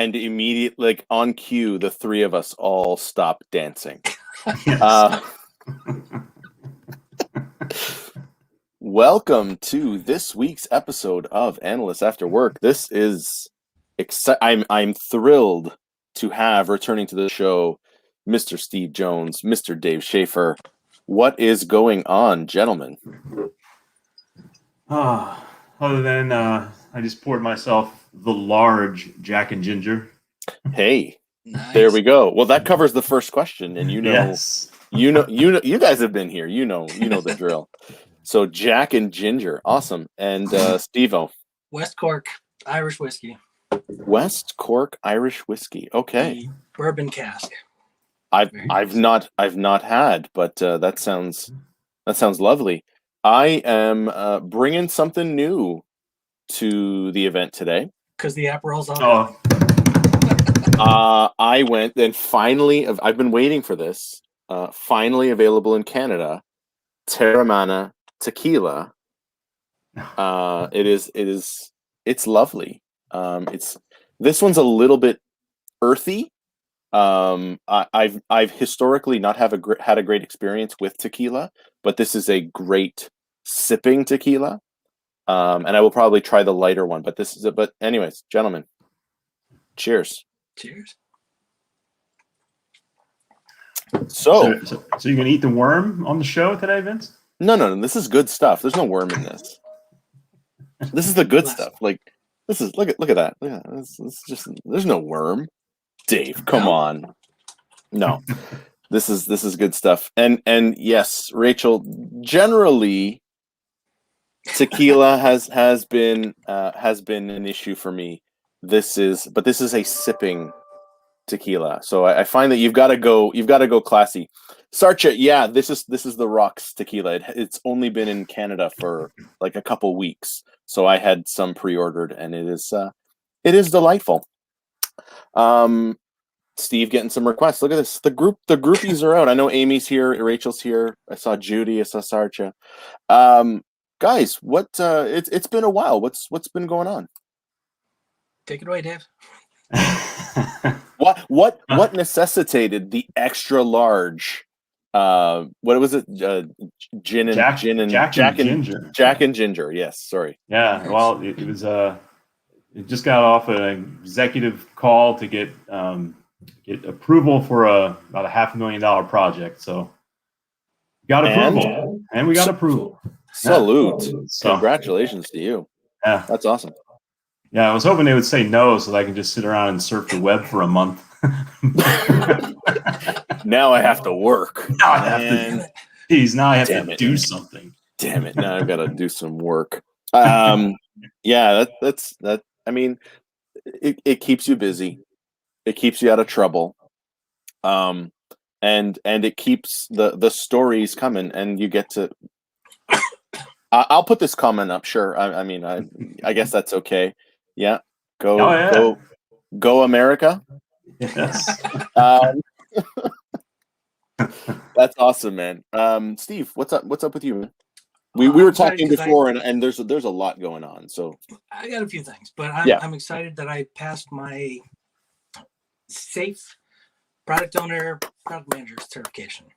and immediately, like on cue, the three of us all stop dancing. Yes. Welcome to this week's episode of Analysts After Work. This is I'm thrilled to have returning to the show Mr. Steve Jones, Mr. Dave Shaffer. What is going on, gentlemen? Other than I just poured myself the large Jack and Ginger. Hey, Nice. there we go. Well, that covers the first question, and Yes. you guys have been here. You know the drill. So Jack and Ginger, awesome. And Steve-O. West Cork Irish whiskey. West Cork Irish whiskey. Okay. The bourbon cask. I've not had, but that sounds lovely. I am bringing something new to the event today. Because the Aperol's on. I went and finally, I've been waiting for this. Finally available in Canada, Terramana tequila. It's lovely. This one's a little bit earthy. I've historically not had a great experience with tequila, but this is a great sipping tequila. And I will probably try the lighter one, but anyways, gentlemen, cheers. Cheers. So you're gonna eat the worm on the show today, Vince? No, this is good stuff. There's no worm in this. This is the good stuff. Like this is look at that. Yeah, this just there's no worm. Dave, come on. No. This is good stuff. And yes, Rachel, generally tequila has been an issue for me. This is a sipping tequila. So I find that you've got to go classy. Sarcha, yeah, this is the Rocks tequila. It's only been in Canada for like a couple weeks. So I had some pre-ordered and it is delightful. Steve getting some requests. Look at this. The groupies are out. I know Amy's here, Rachel's here. I saw Judy, I saw Sarcha. Guys, it's been a while. What's been going on? Take it away, Dave. What necessitated the extra large what was it? Jack and Ginger. Yes, sorry. Yeah, well, it was it just got off an executive call to get approval for about a $500,000 project. So got approval, and we got approval. Salute! Yeah. So, congratulations to you. Yeah, that's awesome. Yeah, I was hoping they would say no so that I can just sit around and surf the web for a month. Now I have to work. Now I have to do something. Damn it! Now I've got to do some work. Yeah, that's. I mean, it keeps you busy. It keeps you out of trouble. And it keeps the stories coming, and you get to. I'll put this comment up. Sure. I guess that's okay. Yeah. Go America. Yes. That's awesome, man. Steve, what's up with you, man? We were talking before, and there's a lot going on. So I got a few things, but I'm excited that I passed my safe product owner, product manager certification.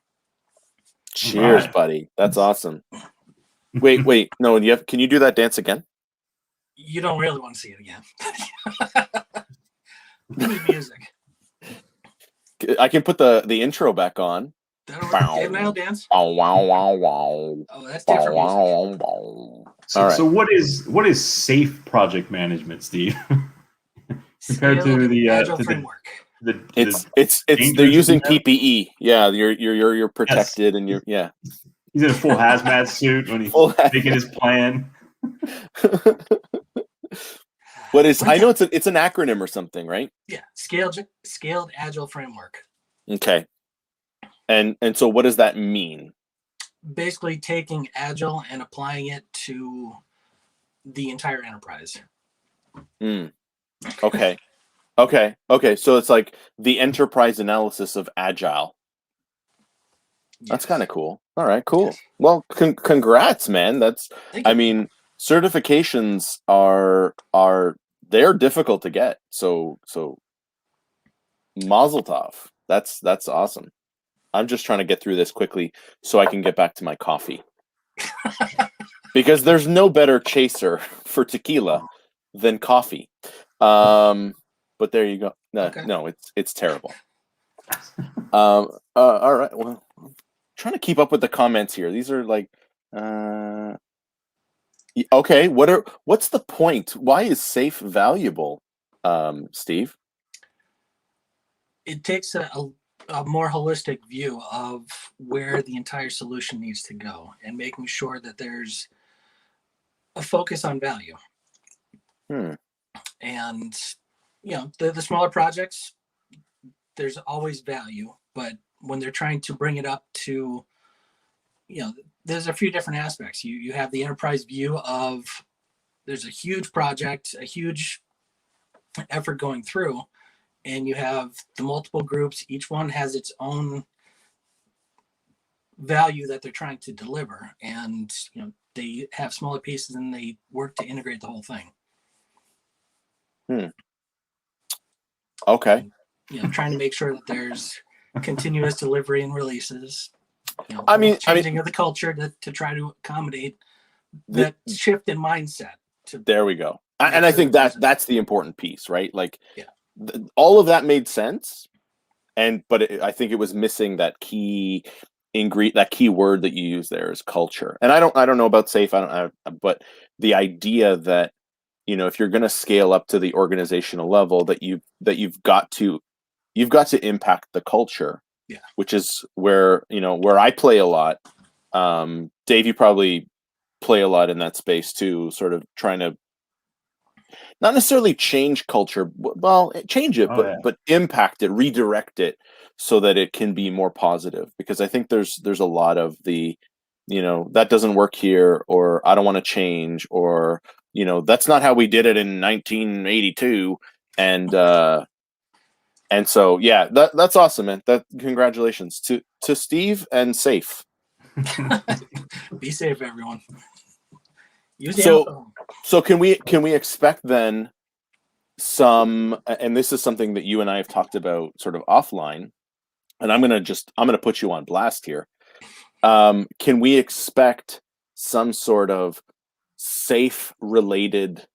Cheers, buddy. That's awesome. Wait. No, can you do that dance again? You don't really want to see it again. We need music. I can put the intro back on. Dave and I'll dance. Wow. Oh, that's different music. So what is safe project management, Steve? Compared to the agile framework. They're using PPE. Yeah, you're protected, and you're He's in a full hazmat suit when he's making his plan. I know it's an acronym or something, right? Yeah, scaled agile framework. Okay. And so what does that mean? Basically taking agile and applying it to the entire enterprise. Okay. So it's like the enterprise analysis of agile. Yes. That's kind of cool. All right, cool. Yes. Well, congrats, man. Certifications are they're difficult to get. So Mazel tov. That's awesome. I'm just trying to get through this quickly so I can get back to my coffee. Because there's no better chaser for tequila than coffee. But there you go. No, it's terrible. All right. Well, I'm trying to keep up with the comments here. These are like, okay. What's the point? Why is SAFE valuable, Steve? It takes a more holistic view of where the entire solution needs to go, and making sure that there's a focus on value. And the smaller projects, there's always value, but when they're trying to bring it up to, there's a few different aspects. You have the enterprise view of there's a huge project, a huge effort going through, and you have the multiple groups. Each one has its own value that they're trying to deliver, and they have smaller pieces and they work to integrate the whole thing. Okay. And, trying to make sure that there's continuous delivery and releases. Changing of the culture to try to accommodate that shift in mindset. There we go. And I think that's the important piece, right? Like, all of that made sense, but I think it was missing that key ingredient, that key word that you use there is culture. And I don't know about SAFE. But the idea that if you're going to scale up to the organizational level, that you've got to impact the culture. Yeah. Which is where I play a lot. Dave, you probably play a lot in that space too, sort of trying to not necessarily change culture, well, change it, but impact it, redirect it so that it can be more positive. Because I think there's a lot of the, that doesn't work here, or I don't want to change, or that's not how we did it in 1982, and so that's awesome, man. Congratulations to Steve and SAFE. Be safe, everyone. So can we expect then some, and this is something that you and I have talked about sort of offline, and I'm gonna put you on blast here. Can we expect some sort of SAFE related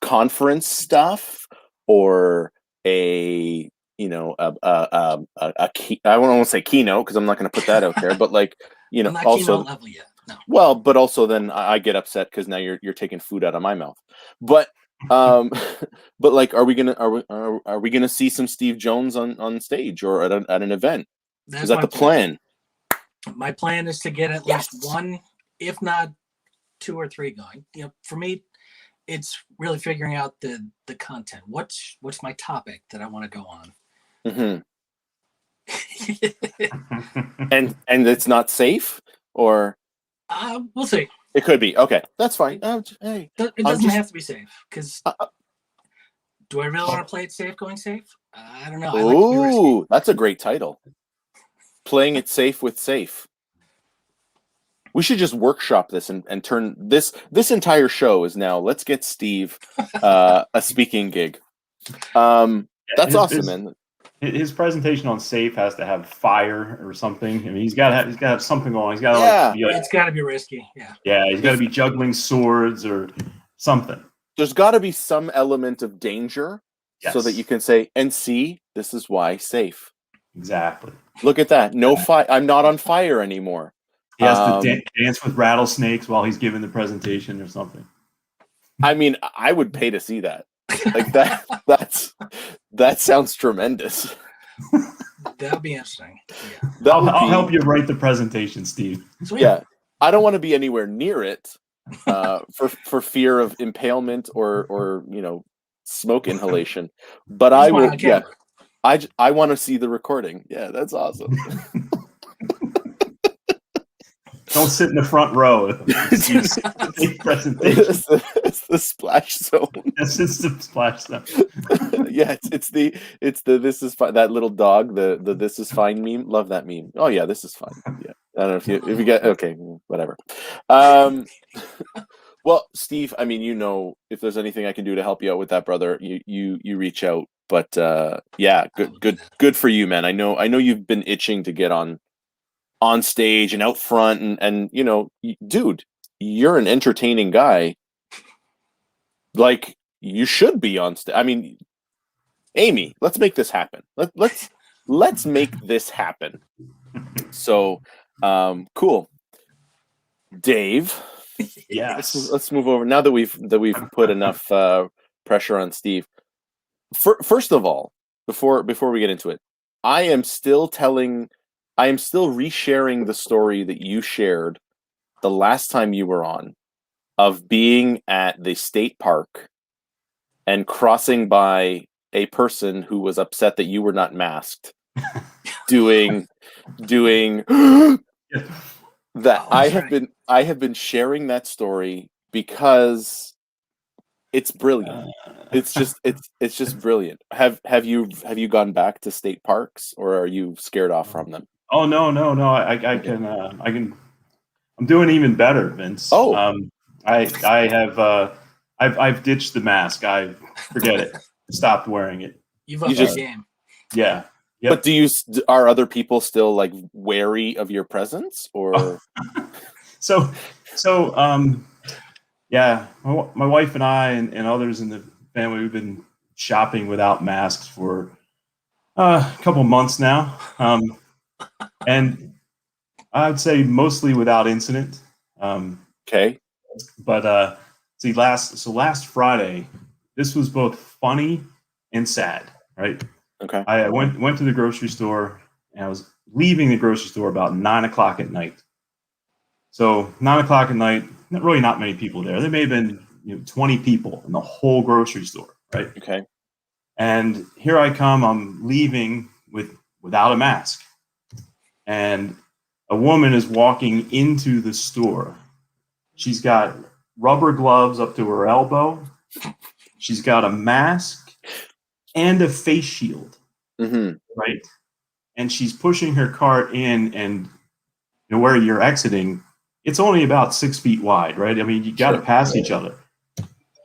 conference stuff, or a key, I won't say keynote because I'm not going to put that out there, but like not also keynote level yet. No. Well, but also then I get upset because now you're taking food out of my mouth. But but like, are we gonna see some Steve Jones on stage or at an event? Is that the plan? My plan is to get at least one, if not 2 or 3 going. For me, it's really figuring out the content. What's my topic that I want to go on? And it's not SAFE, or we'll see. It could be. Okay, that's fine. Hey, it doesn't have to be safe, because do I really want to play it safe going safe? I don't know. Ooh, that's a great title. Playing it safe with SAFE. We should just workshop this and turn this entire show is now, let's get Steve a speaking gig. That's awesome, man. His presentation on SAFE has to have fire or something. I mean, he's got to have something going. He's got to it's got to be risky. Yeah. Yeah, he's got to be juggling swords or something. There's got to be some element of danger, so that you can say, and see, this is why SAFE. Exactly. Look at that. No fire. I'm not on fire anymore. He has to dance with rattlesnakes while he's giving the presentation or something. I mean, I would pay to see that. Like that sounds tremendous. That'll be interesting. Yeah. I'll help you write the presentation, Steve. Sweet. Yeah, I don't want to be anywhere near it for fear of impalement or smoke inhalation. But I will. Yeah, I want to see the recording. Yeah, that's awesome. Don't sit in the front row. It's the splash zone. Yes, it's the splash zone. Yeah, it's the this is fine. That little dog, the this is fine meme. Love that meme. Oh yeah, this is fine. Yeah, I don't know if you get okay, whatever. Well, Steve, I mean, if there's anything I can do to help you out with that, brother, you reach out. But yeah, good for you, man. I know you've been itching to get on stage and out front, and you know, dude, you're an entertaining guy. Like, you should be on stage. I mean, Amy, let's make this happen. Let's make this happen. So, cool. Dave, Yes. let's move over now that we've put enough pressure on Steve. First of all, before we get into it, I am still resharing the story that you shared the last time you were on, of being at the state park and crossing by a person who was upset that you were not masked, doing that. I have been sharing that story because it's brilliant. It's just brilliant. Have you gone back to state parks, or are you scared off from them? Oh no. I can. I'm doing even better, Vince. Oh. I've ditched the mask. I forget it. Stopped wearing it. You've upped your game. Yeah. But Yep. are other people still like wary of your presence, or? Yeah, my wife and I and others in the family, we've been shopping without masks for a couple months now, and I'd say mostly without incident. Okay. But see, last Friday, this was both funny and sad, right? Okay. I went to the grocery store, and I was leaving the grocery store about 9:00 at night. So 9:00 at night, not many people there. There may have been 20 people in the whole grocery store, right? Okay. And here I come. I'm leaving without a mask, and a woman is walking into the store. She's got rubber gloves up to her elbow. She's got a mask and a face shield, right? And she's pushing her cart in, and where you're exiting, it's only about 6 feet wide, right? I mean, you got to pass each other.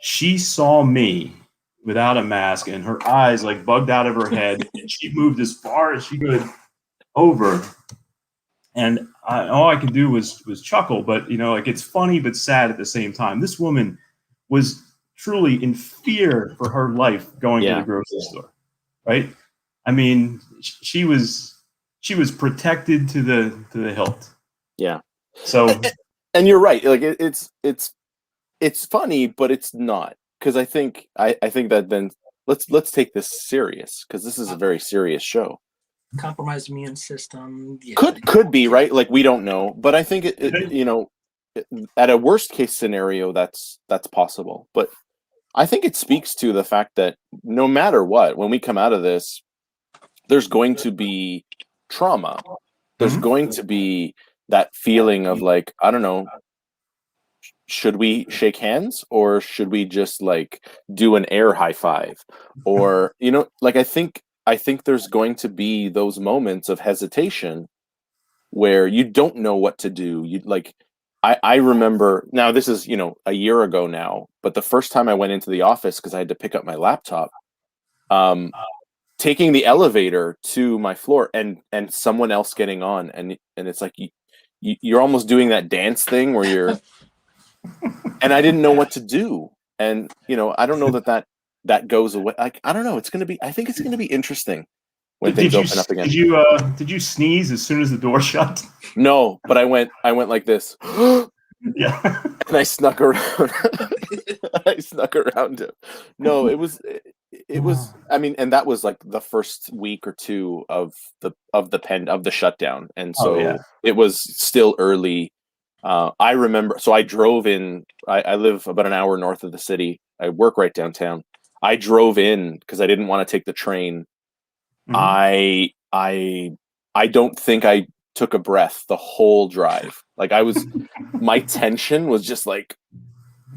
She saw me without a mask, and her eyes like bugged out of her head, and she moved as far as she could over. And all I could do was chuckle, but like, it's funny but sad at the same time. This woman was truly in fear for her life going to the grocery store, right? I mean, she was protected to the hilt. Yeah. So, and you're right. Like, it's funny, but it's not, because I think that then let's take this serious, because this is a very serious show. Compromised immune system. Yeah. Could be, right? Like, we don't know, but I think it at a worst case scenario, that's possible. But I think it speaks to the fact that no matter what, when we come out of this, there's going to be trauma. There's going to be that feeling of like, I don't know, should we shake hands, or should we just like do an air high five, or like, I think there's going to be those moments of hesitation where you don't know what to do. You like, I remember, now this is a year ago now, but the first time I went into the office because I had to pick up my laptop, taking the elevator to my floor, and someone else getting on, and it's like you're almost doing that dance thing where you're and I didn't know what to do, and I don't know that goes away. Like, I don't know, I think it's gonna be interesting when things open up again. Did you sneeze as soon as the door shut? No, but I went like this. Yeah. And I snuck around. Him. No, it was. I mean, and that was like the first week or two of the shutdown, and so it was still early. I remember. So I drove in. I live about an hour north of the city. I work right downtown. I drove in because I didn't want to take the train. I don't think I took a breath the whole drive. Like, my tension was just like,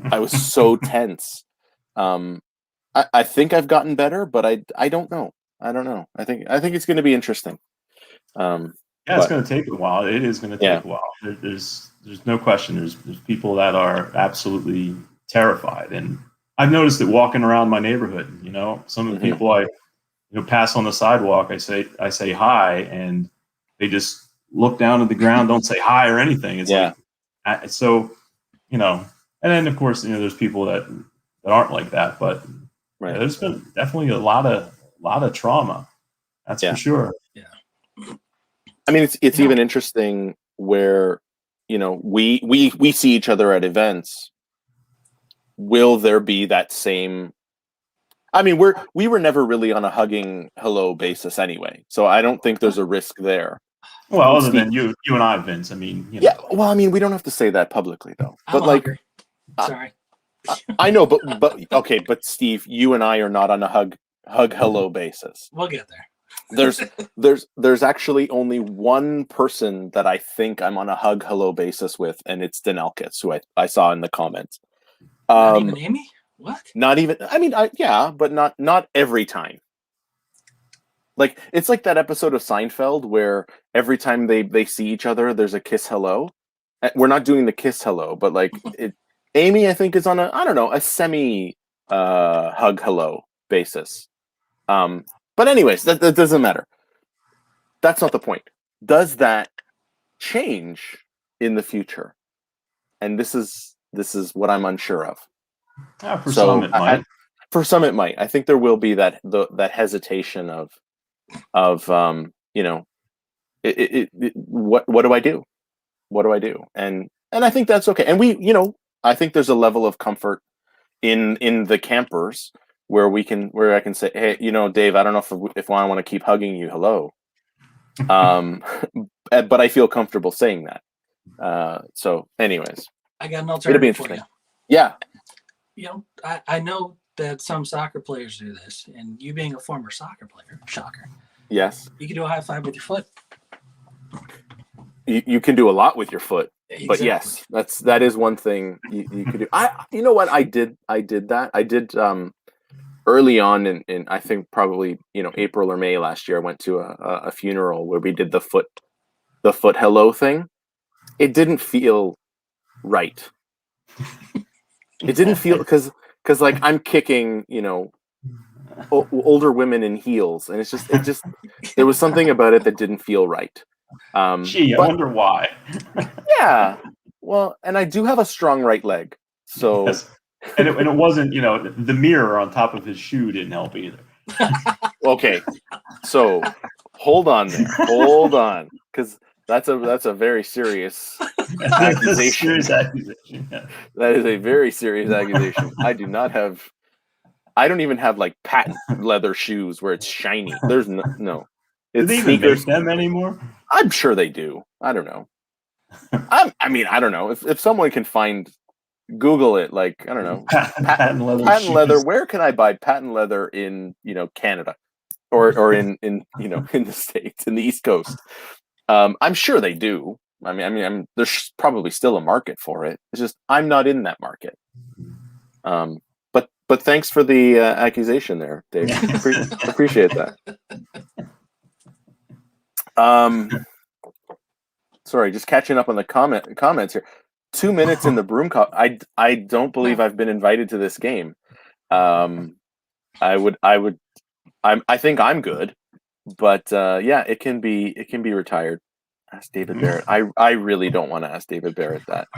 I was so tense. I think I've gotten better, but I don't know. I don't know. I think it's going to be interesting. It's going to take a while. It is going to take a while. There's no question. There's people that are absolutely terrified, and I've noticed it walking around my neighborhood. Some of the people pass on the sidewalk, I say hi, and they just look down at the ground, don't say hi or anything. It's so, and then of course, there's people that aren't like that, but there's been definitely a lot of trauma. That's for sure. Yeah. I mean, it's even interesting where, we see each other at events. Will there be that same? I mean, we were never really on a hugging hello basis anyway, so I don't think there's a risk there. Well, other than you and I, Vince. I mean, yeah. Well, I mean, we don't have to say that publicly though. But like, sorry. I know, but okay, but Steve, you and I are not on a hug hello basis. We'll get there. There's actually only one person that I think I'm on a hug hello basis with, and it's Danelkis, who I saw in the comments. Not even Amy? What? Not even. I mean, but not every time. Like, it's like that episode of Seinfeld where every time they see each other, there's a kiss hello. We're not doing the kiss hello, but like Amy, I think, is on a semi hug hello basis. But anyways, that doesn't matter. That's not the point. Does that change in the future? And this is what I'm unsure of. For some it might. For some it might. I think there will be that hesitation of what do I do? What do I do? And I think that's okay. And I think there's a level of comfort in the campers where I can say, hey, Dave, I don't know if I want to keep hugging you. Hello. But I feel comfortable saying that. So anyways, I got an alternative for you. Yeah. I know that some soccer players do this, and you being a former soccer player, shocker. Yes. You can do a high five with your foot. You can do a lot with your foot. Exactly. But yes, that is one thing you could do. You know what? I did that. I did early on in I think probably April or May last year. I went to a funeral where we did the foot hello thing. It didn't feel right. It didn't feel because like I'm kicking older women in heels, and it just there was something about it that didn't feel right. I wonder why. Yeah, well, and I do have a strong right leg, so yes. and it wasn't the mirror on top of his shoe didn't help either. Okay, so hold on, because that's a very serious accusation. That is a very serious accusation. I don't even have like patent leather shoes where it's shiny. There's no. Do they even make them anymore? I'm sure they do. I don't know. I don't know. If someone can Google it, like, I don't know. Patent leather. Where can I buy patent leather in, Canada or in the States, in the East Coast? I'm sure they do. I mean, there's probably still a market for it. It's just I'm not in that market. But thanks for the accusation there, Dave. Appreciate that. Sorry, just catching up on the comments here. 2 minutes in the broom cup. I don't believe I've been invited to this game. I think I'm good, but it can be retired. Ask David Barrett. I really don't want to ask David Barrett that.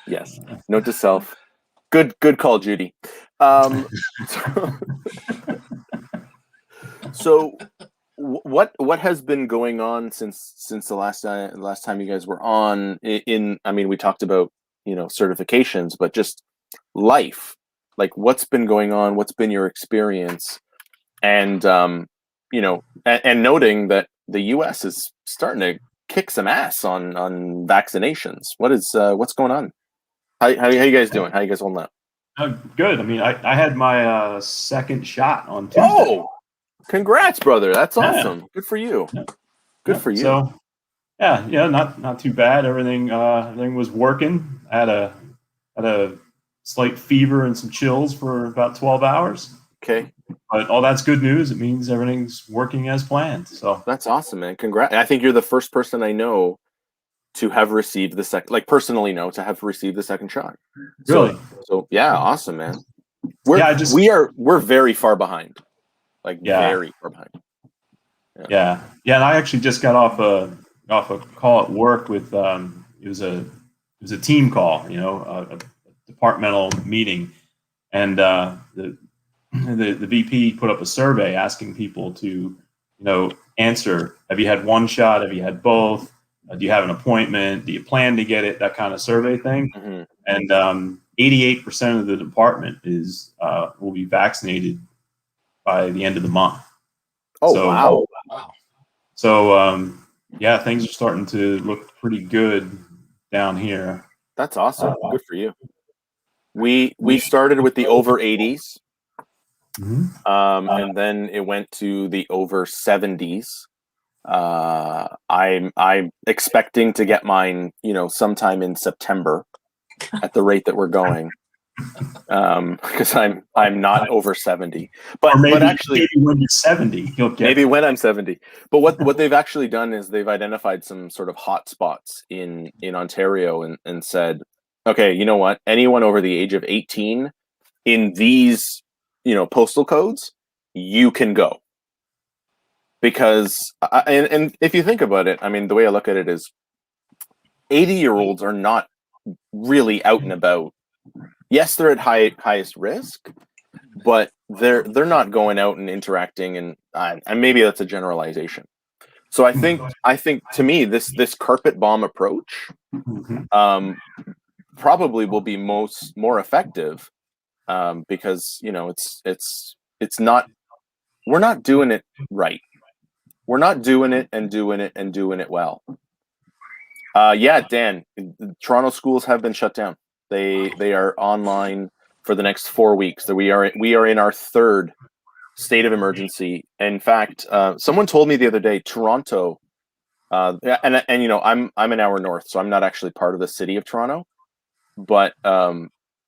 Yes. Note to self. Good call, Judy. So what has been going on since the last time you guys were on? We talked about certifications, but just life. Like, what's been going on? What's been your experience? And and noting that the U.S. is starting to kick some ass on vaccinations. What's going on? How you guys doing? How you guys holding up? Good. I mean, I had my second shot on Tuesday. Oh, congrats, brother! That's awesome. Good for you. Good for you. So, not too bad. Everything was working. I had a slight fever and some chills for about 12 hours. Okay. But all that's good news. It means everything's working as planned. So that's awesome, man. Congrats. I think you're the first person I know to have received the second, like personally know, to have received the second shot. Really? So yeah, awesome, man. We're very far behind. Like very far behind. Yeah. And I actually just got off a call at work with it was a team call, a departmental meeting, and the VP put up a survey asking people to answer: have you had one shot? Have you had both? Do you have an appointment? Do you plan to get it? That kind of survey thing. Mm-hmm. And 88% of the department will be vaccinated by the end of the month. Oh, wow. So things are starting to look pretty good down here. That's awesome. Good for you. We started with the over 80s, and then it went to the over 70s. I'm expecting to get mine, sometime in September, at the rate that we're going, because I'm not over 70. But actually, maybe when you're 70, you'll get. Maybe when I'm 70. But what they've actually done is they've identified some sort of hot spots in Ontario and said, okay, you know what? Anyone over the age of 18 in these, postal codes, you can go. Because, and if you think about it, I mean, the way I look at it is 80-year-olds are not really out and about. Yes, they're at highest risk, but they're not going out and interacting, and maybe that's a generalization. So I think to me this carpet bomb approach probably will be more effective, because it's not, we're not doing it right. We're not doing it and doing it and doing it well. Dan, Toronto schools have been shut down. They are online for the next 4 weeks. So we are in our third state of emergency. In fact, someone told me the other day, Toronto, and I'm an hour north, so I'm not actually part of the city of Toronto, but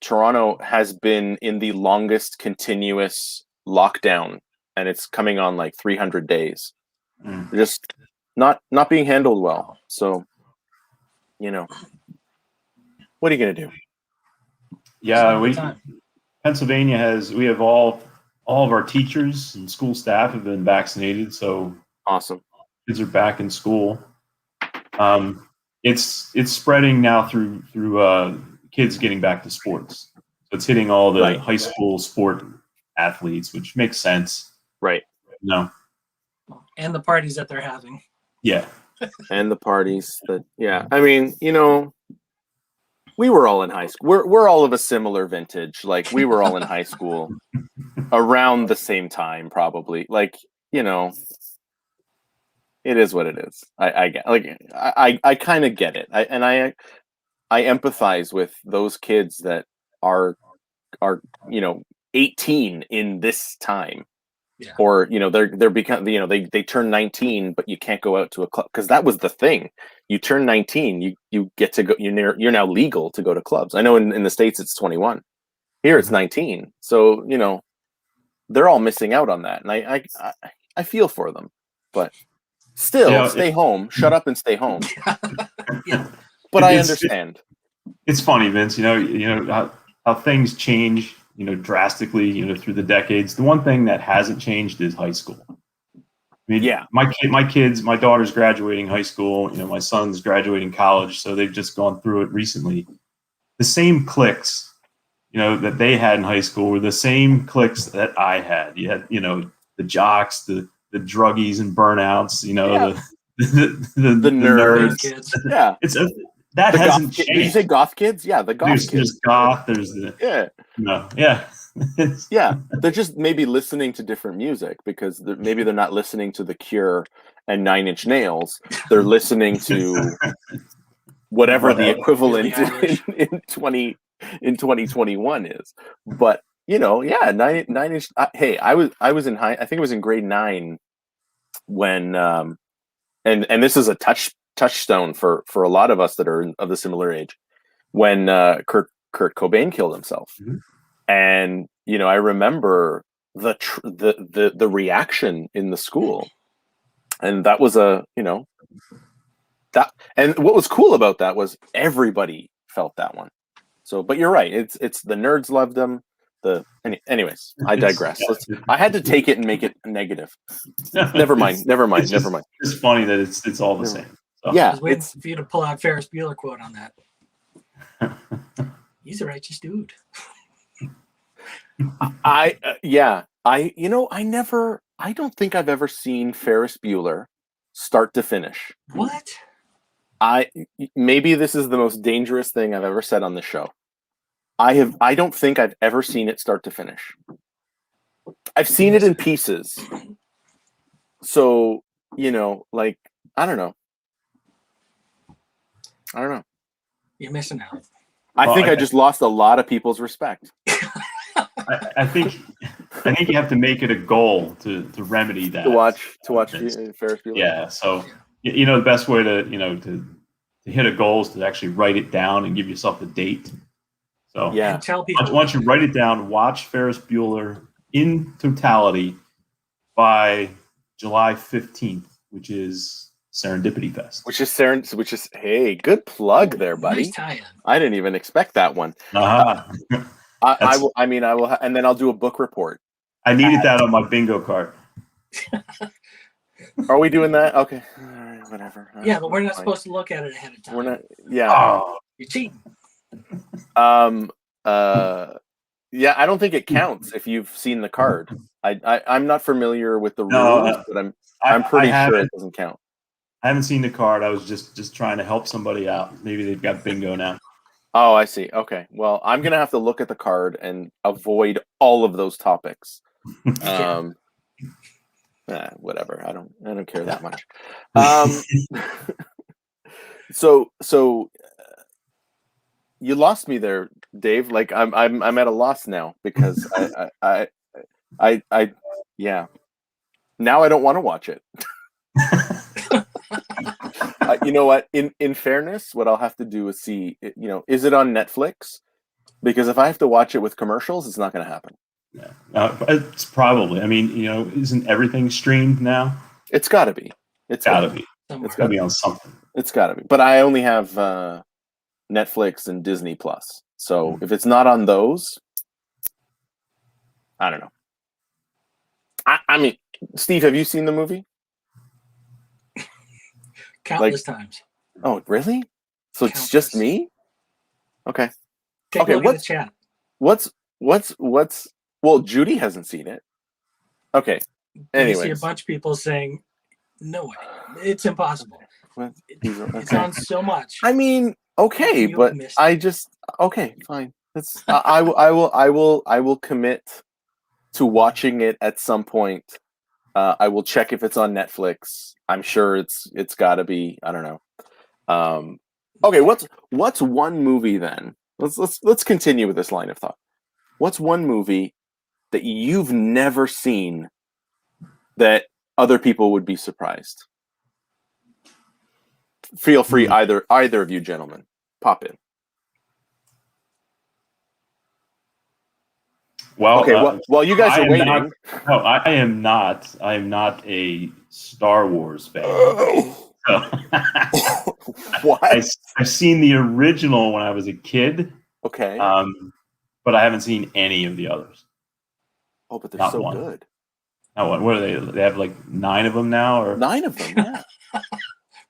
Toronto has been in the longest continuous lockdown, and it's coming on like 300 days. Just not being handled well. So, what are you gonna do? Yeah, Pennsylvania we have all of our teachers and school staff have been vaccinated, so awesome. Kids are back in school. It's spreading now through kids getting back to sports. So it's hitting all the high school sport athletes, which makes sense. Right. No. And the parties that they're having. Yeah. And the parties that, I mean, we were all in high school. We're all of a similar vintage. Like, we were all in high school around the same time, probably. Like, it is what it is. I kind of get it. I empathize with those kids that are 18 in this time. Yeah. Or they're become they turn 19, but you can't go out to a club, because that was the thing. You turn 19, you get to go. You're now legal to go to clubs. I know in the States it's 21. Here it's 19. So they're all missing out on that, and I feel for them, but still, stay home. Shut up and stay home. Yeah. But I understand. It's funny, Vince. How things change. Drastically, through the decades. The one thing that hasn't changed is high school. I mean, my daughter's graduating high school. My son's graduating college, so they've just gone through it recently. The same cliques, that they had in high school were the same cliques that I had. You had, the jocks, the druggies and burnouts. The nerds. Kids. Yeah, that hasn't changed. Did you say goth kids? Yeah, the goth kids. There's goth. There's the yeah. They're just maybe listening to different music, because maybe they're not listening to The Cure and Nine Inch Nails. They're listening to whatever the equivalent in 2021 is. But Nine Inch. Hey, I was in I think it was in grade 9 when and this is a touchstone for a lot of us that are of the similar age, when Kurt Cobain killed himself. Mm-hmm. And I remember the reaction in the school, and that was that. And what was cool about that was everybody felt that one. So, but you're right. It's the nerds loved them. Anyways, I digress. I had to take it and make it negative. Never mind. It's funny that it's all the same. So. Yeah, I was waiting for you to pull out Ferris Bueller quote on that. He's a righteous dude. I don't think I've ever seen Ferris Bueller start to finish. What? Maybe this is the most dangerous thing I've ever said on the show. I don't think I've ever seen it start to finish. I've seen it in pieces. So, like, I don't know. You're missing out. I just lost a lot of people's respect. I think you have to make it a goal to remedy that. To watch Ferris Bueller. Yeah. So the best way to to hit a goal is to actually write it down and give yourself the date. So yeah, and tell people once you write it down, watch Ferris Bueller in totality by July 15th, which is Serendipity Fest. Which is hey, good plug there, buddy. Nice tie-in. I didn't even expect that one. I will, and then I'll do a book report. I needed that on my bingo card. Are we doing that? Okay, all right, whatever. Yeah, but we're not supposed to look at it ahead of time. We're not. Yeah. Oh. You're cheating. Yeah, I don't think it counts if you've seen the card. I'm not familiar with the rules, but I'm pretty sure it doesn't count. I haven't seen the card. I was just trying to help somebody out. Maybe they've got bingo now. Oh, I see. Okay. Well, I'm gonna have to look at the card and avoid all of those topics. Whatever. I don't care that much. So you lost me there, Dave. Like I'm at a loss now because I yeah. Now I don't want to watch it. You know what? In fairness, what I'll have to do is see. Is it on Netflix? Because if I have to watch it with commercials, it's not going to happen. Yeah, it's probably. I mean, isn't everything streamed now? It's got to be. It's got to be. It's got to be on something. It's got to be. But I only have Netflix and Disney Plus. So if it's not on those, I don't know. I mean, Steve, have you seen the movie? Countless times. Oh, really? So it's just me? Okay. Take a look at the chat. What's well, Judy hasn't seen it. Okay. Anyway, I see a bunch of people saying, "No way, it's impossible." It's on so much. I mean, okay, but okay, fine. That's I will commit to watching it at some point. I will check if it's on Netflix. I'm sure it's got to be. I don't know. Okay, what's one movie then? Let's continue with this line of thought. What's one movie that you've never seen that other people would be surprised? Feel free, either of you gentlemen, pop in. Well, okay. Well, you guys are waiting. I am not. I am not a Star Wars fan. What? I've seen the original when I was a kid. Okay. But I haven't seen any of the others. Oh, but they're Not so one. good. Not one. What are they? They have like 9 of them now, or 9 of them? Yeah.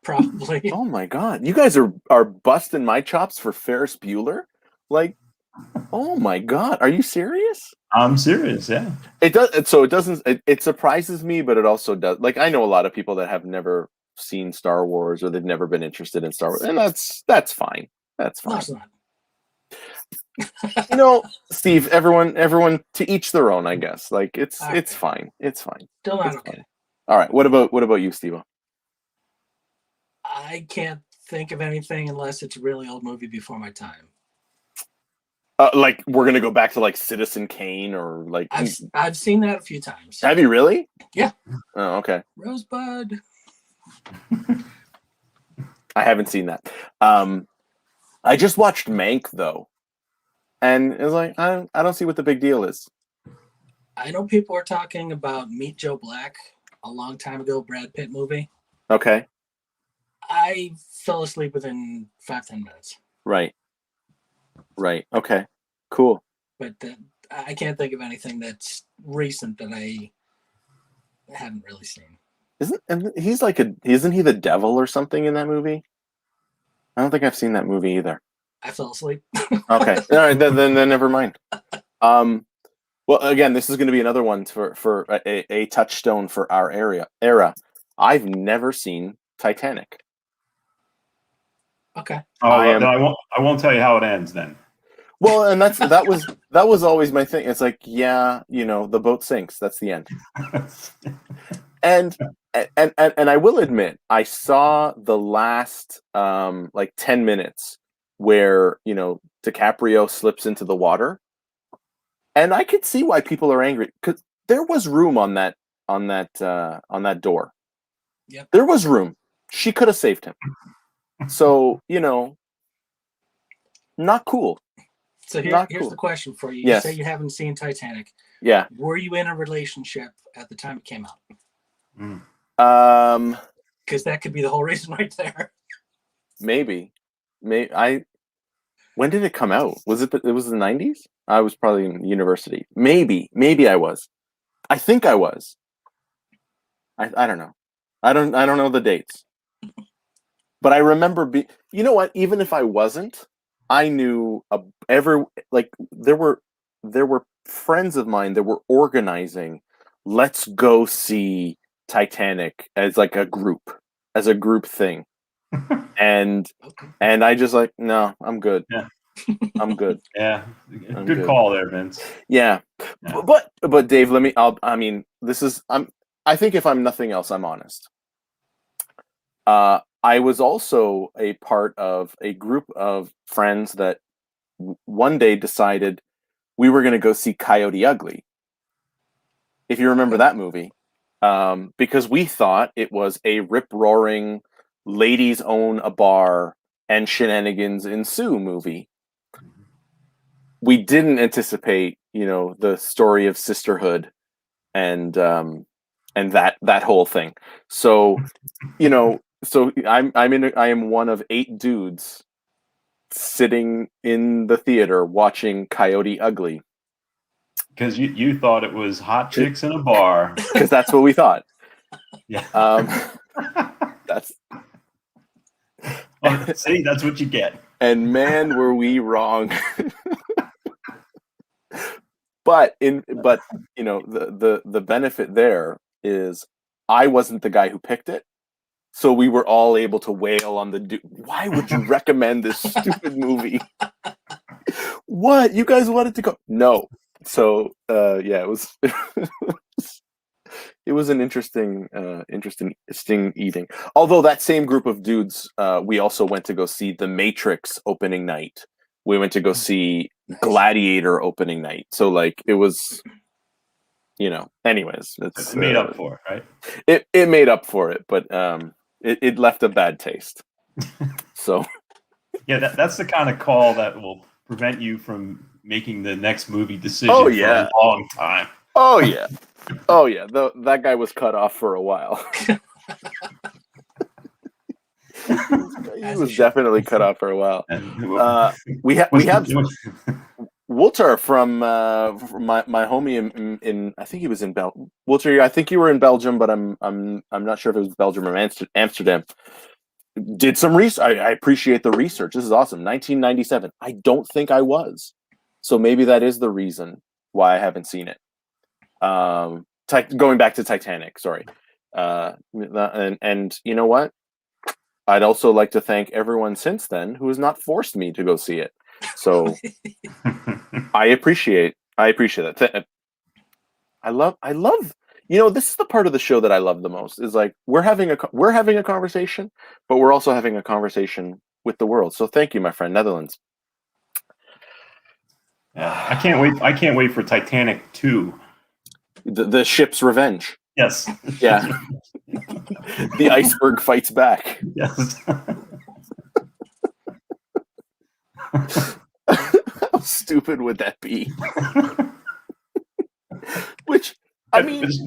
Probably. Oh my God! You guys are busting my chops for Ferris Bueller. Like, oh my God! Are you serious? I'm serious. Yeah. It does. So it doesn't. It surprises me, but it also does. Like, I know a lot of people that have never seen Star Wars or they've never been interested in Star Wars, and that's fine. That's fine. No, it's not. Steve, everyone to each their own, I guess. Like, it's fine. It's fine. Still not it's okay. Fine. All right. What about you, Steve? I can't think of anything unless it's a really old movie before my time. Like, we're gonna go back to like Citizen Kane or like. I've seen that a few times. Have you really? Yeah. Oh, okay. Rosebud. I haven't seen that. I just watched Mank though, and it's like I don't see what the big deal is. I know people were talking about Meet Joe Black a long time ago, Brad Pitt movie. Okay. I fell asleep within 5-10 minutes. Right. Okay. Cool. But I can't think of anything that's recent that I haven't really seen. Isn't he the devil or something in that movie? I don't think I've seen that movie either. I fell asleep. Okay, all right, then never mind. Well, again, this is going to be another one for a touchstone for our era. I've never seen Titanic. Okay. Then I won't tell you how it ends then. Well, and that was always my thing. It's like, yeah, the boat sinks. That's the end. And I will admit, I saw the last 10 minutes where DiCaprio slips into the water, and I could see why people are angry because there was room on that door. Yep. There was room. She could have saved him. So not cool. So here's the question for you. Yes. You say you haven't seen Titanic. Yeah. Were you in a relationship at the time it came out? Because that could be the whole reason right there. Maybe. When did it come out? Was it was the 90s? I was probably in university. Maybe I was. I think I was. I don't know. I don't know the dates. But I remember you know what? Even if I wasn't, I knew there were friends of mine that were organizing, let's go see Titanic as like a group thing. and I just no, I'm good. Yeah. I'm good. Yeah. Good call there, Vince. Yeah. But Dave, I think if I'm nothing else, I'm honest. I was also a part of a group of friends that one day decided we were going to go see Coyote Ugly. If you remember that movie, because we thought it was a rip-roaring, ladies own a bar and shenanigans ensue movie. We didn't anticipate, the story of sisterhood and that whole thing. So, I am one of 8 dudes sitting in the theater watching Coyote Ugly. Because you thought it was hot chicks in a bar. Because that's what we thought. Yeah. See, that's what you get. And man, were we wrong. But the benefit there is I wasn't the guy who picked it. So we were all able to wail on the why would you recommend this stupid movie? What? You guys wanted to go? No. So it was it was an interesting eating. Although that same group of dudes, we also went to go see The Matrix opening night. We went to go see Gladiator opening night. So it was, anyways, It made up for it, right? It made up for it, but it left a bad taste. So yeah, that's the kind of call that will prevent you from making the next movie decision for a long time. Oh yeah. That guy was cut off for a while. He was definitely cut off for a while. We have Walter from my homie in I think he was in Walter. I think you were in Belgium, but I'm not sure if it was Belgium or Amsterdam. Did some research. I appreciate the research. This is awesome. 1997. I don't think I was, so maybe that is the reason why I haven't seen it. Going back to Titanic. Sorry, and you know what? I'd also like to thank everyone since then who has not forced me to go see it. So I appreciate that. I love, this is the part of the show that I love the most is we're having a conversation, but we're also having a conversation with the world. So thank you, my friend, Netherlands. Yeah, I can't wait for Titanic 2. The ship's revenge. Yes. Yeah. The iceberg fights back. Yes. How stupid would that be? Which, I mean, it's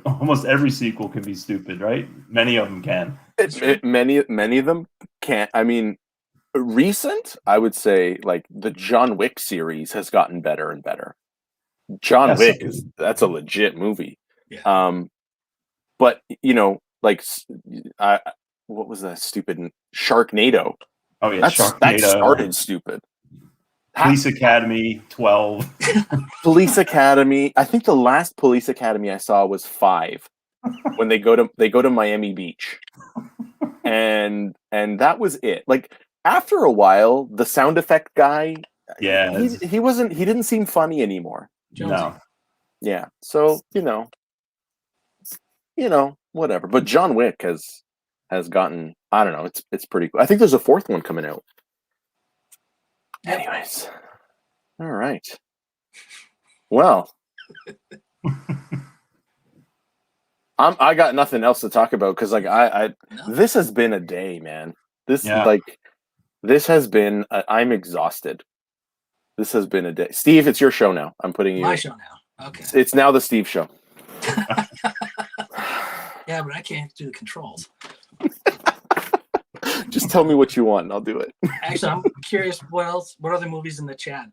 almost every sequel can be stupid, right? Many of them can. Many of them can't. I mean, Recent, I would say, like the John Wick series has gotten better and better. John Yes. Wick that's a legit movie. Yeah. But like I what was that stupid Sharknado? Oh yeah, That Sharknado. started stupid. Police Academy 12. Police Academy. I think the last Police Academy I saw was 5 when they go to Miami Beach. And that was it. Like after a while, the sound effect guy, Yeah. he didn't seem funny anymore. No. Yeah. So, whatever. But John Wick has gotten, I don't know, it's pretty cool. I think there's a 4th one coming out. Anyways. All right. Well, I got nothing else to talk about because this has been a day, man. This has been I'm exhausted. This has been a day. Steve, it's your show now. I'm putting you. My show now. Okay. It's now the Steve show. Yeah, but I can't do the controls. Just tell me what you want and I'll do it. Actually, I'm curious what other movies in the chat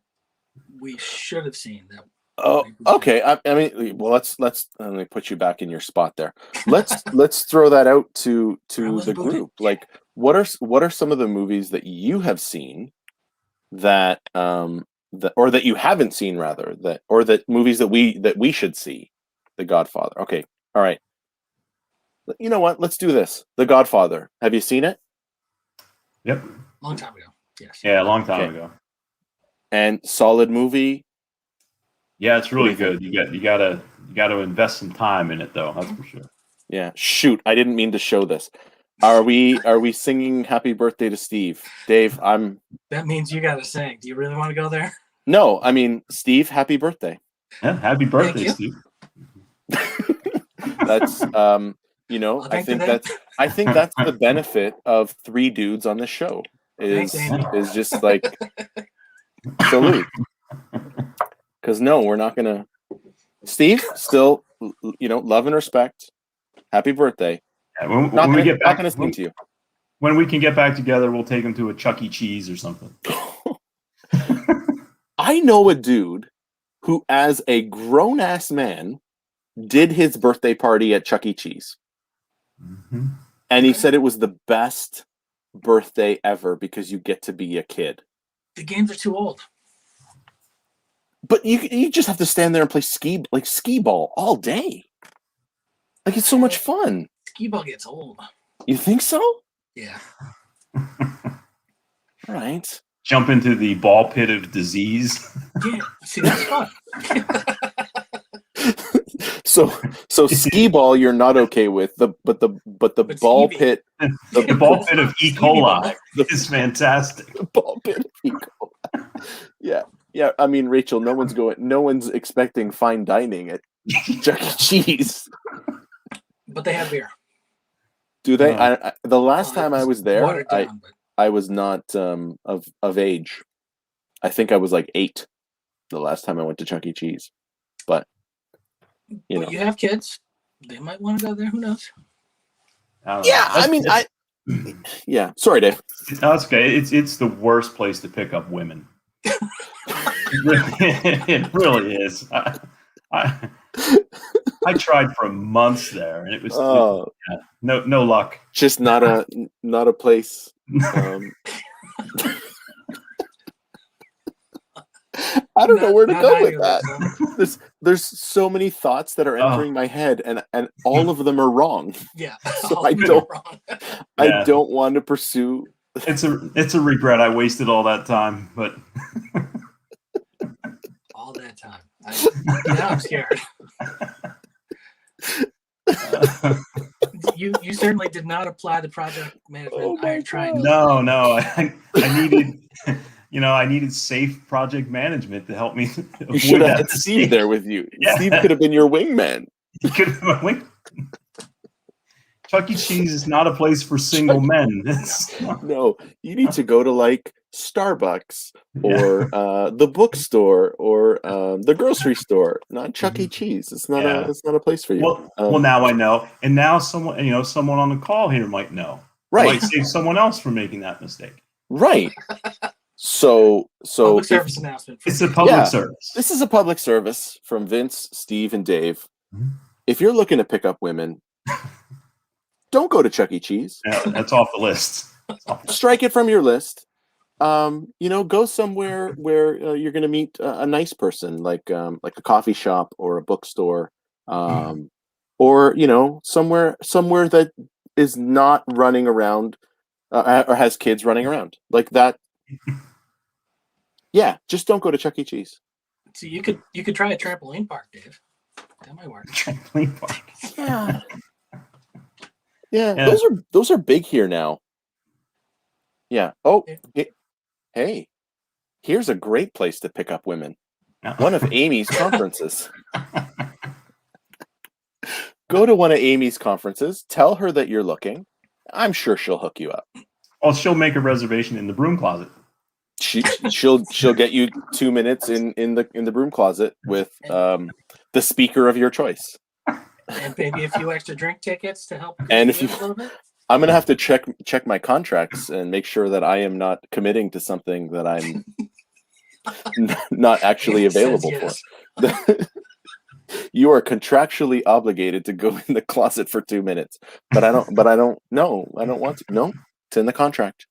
we should have seen that. Oh, okay. I mean, well, let's let me put you back in your spot there. Let's throw that out to the group. Like, what are some of the movies that you have seen that or that you haven't seen rather that movies that we should see? The Godfather. Okay. All right. You know what? Let's do this. The Godfather. Have you seen it? Yep. Long time ago. Yes. Yeah, a long time ago. And solid movie. Yeah, it's really good. You gotta invest some time in it though. That's for sure. Yeah. Shoot, I didn't mean to show this. Are we singing Happy Birthday to Steve? Dave, That means you gotta sing. Do you really want to go there? No, I mean Steve, happy birthday. Yeah, happy birthday, Steve. That's I think that's the benefit of 3 dudes on the show is just like salute. Because no, we're not gonna. Steve, still, love and respect. Happy birthday. Yeah, when we get back, not gonna sing to you. When we can get back together, we'll take him to a Chuck E. Cheese or something. I know a dude who, as a grown ass man, did his birthday party at Chuck E. Cheese. Mm-hmm. And he said it was the best birthday ever because you get to be a kid. The games are too old. But you just have to stand there and play skee ball all day. Like it's so much fun. Skee ball gets old. You think so? Yeah. All right. Jump into the ball pit of disease. Yeah. See, that's fun. So skee ball you're not okay with, but the ball pit the ball pit of E. coli is fantastic. The ball pit of E. coli. Yeah. I mean, Rachel, no one's expecting fine dining at Chuck E. Cheese. But they have beer. Do they? The last time I was there, down, I was not of age. I think I was like 8 the last time I went to Chuck E. Cheese. But you have kids. They might want to go there. Who knows? Yeah. Sorry, Dave. That's okay. It's the worst place to pick up women. It really is. I tried for months there, and it was no luck. Just not a place. I don't know where to go with that. There's so many thoughts that are entering my head, and all of them are wrong. Yeah, so I don't want to pursue. It's a regret. I wasted all that time, but all that time. Now I'm scared. You certainly did not apply the project management iron triangle. No. I needed safe project management to help me. You should have had Steve there with you. Yeah. Steve could have been your wingman. He could have been my wing. Chuck E. Cheese is not a place for single men. No, you need to go to like Starbucks or the bookstore or the grocery store, not Chuck E. Cheese. It's not a place for you. Well, now I know, and now someone on the call here might know. Right, might save someone else from making that mistake. Right. So Public if- service announcement. It's a public Yeah. service. this is a public service from Vince, Steve, and Dave. Mhm. If you're looking to pick up women, don't go to Chuck E. Cheese. Yeah, that's off the list. Strike it from your list. Go somewhere where you're going to meet a nice person, like a coffee shop or a bookstore, or somewhere that is not running around or has kids running around like that. Yeah, just don't go to Chuck E. Cheese. So you could try a trampoline park, Dave. That might work. Trampoline park. Yeah, Yeah. those are big here now. Yeah. Oh, hey, here's a great place to pick up women. One of Amy's conferences. Go to one of Amy's conferences. Tell her that you're looking. I'm sure she'll hook you up. Well, she'll make a reservation in the broom closet. She'll get you 2 minutes in the broom closet with the speaker of your choice. And maybe a few extra drink tickets to help. And if you, a little bit. I'm gonna have to check my contracts and make sure that I am not committing to something that I'm not actually available for. You are contractually obligated to go in the closet for 2 minutes, but I don't want to. No, it's in the contract.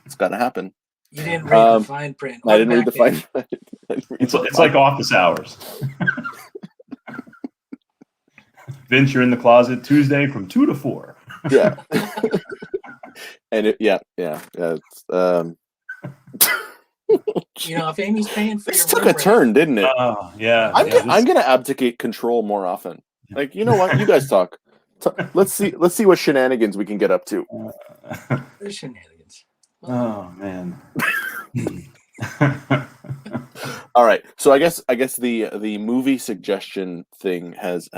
It's got to happen. You didn't read the fine print. I didn't read the fine print. It's like office hours. Vince, you're in the closet Tuesday from 2 to 4. Yeah. And it's, if Amy's paying for this your took room a turn, didn't it? Oh, yeah. I'm gonna abdicate control more often. Like, you know what? You guys talk. Let's see what shenanigans we can get up to. There's shenanigans. Oh man. All right. So I guess the movie suggestion thing has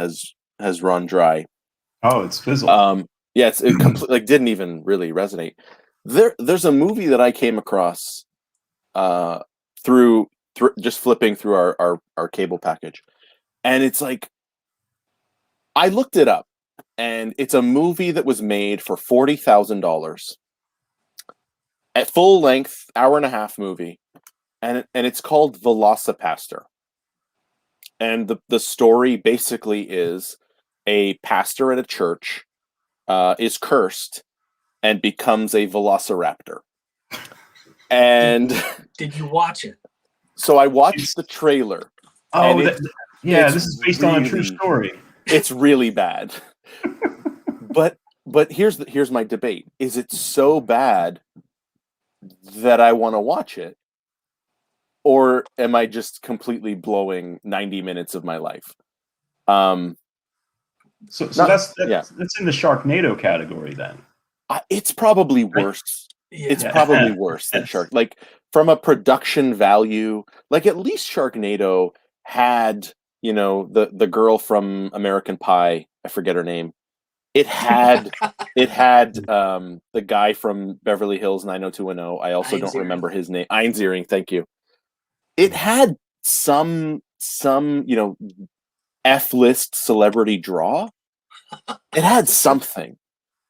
run dry. Oh, it's fizzled. Yeah, it didn't even really resonate. There's a movie that I came across through just flipping through our cable package, and it's like I looked it up, and it's a movie that was made for $40,000 at full length, hour-and-a-half movie, and it's called Velocipaster. And the story basically is a pastor at a church is cursed and becomes a velociraptor. And did you watch it? So I watched the trailer. Oh, this is based on a true story. It's really bad. but here's my debate. Is it so bad that I want to watch it? Or am I just completely blowing 90 minutes of my life? So that's in the Sharknado category then. It's probably worse. Yeah. It's probably worse than Shark. Like from a production value, like at least Sharknado had, the girl from American Pie. I forget her name. It had the guy from Beverly Hills 90210. I also don't remember his name. Einziering, thank you. It had some F-list celebrity draw. It had something.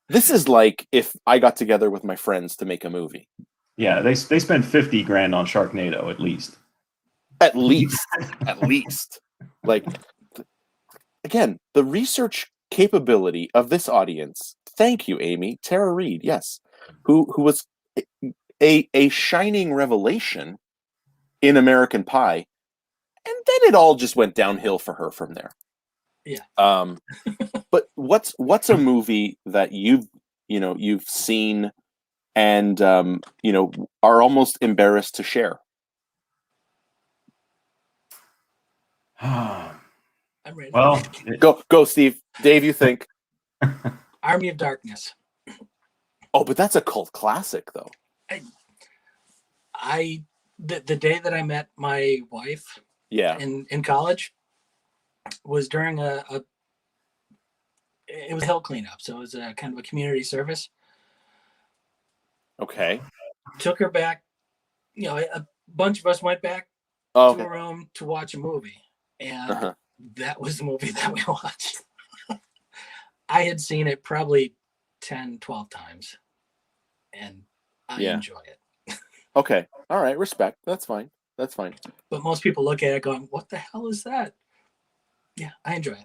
This is like if I got together with my friends to make a movie. Yeah, they spent $50,000 on Sharknado at least. At least. Like, again, the research capability of this audience. Thank you, Amy. Tara Reid, yes, who was a shining revelation in American Pie, and then it all just went downhill for her from there. Yeah. But what's a movie that you've seen and are almost embarrassed to share? I'm ready. Well, go, Steve. Dave, you think? Army of Darkness. Oh, but that's a cult classic, though. The day that I met my wife, in college, was during it was hill cleanup, so it was a kind of a community service. Okay. Took her back. A bunch of us went back to a room to watch a movie, and that was the movie that we watched. I had seen it probably 10, 12 times, and I Yeah. enjoy it. Okay. All right. Respect. That's fine. That's fine. But most people look at it going, "What the hell is that?" Yeah, I enjoy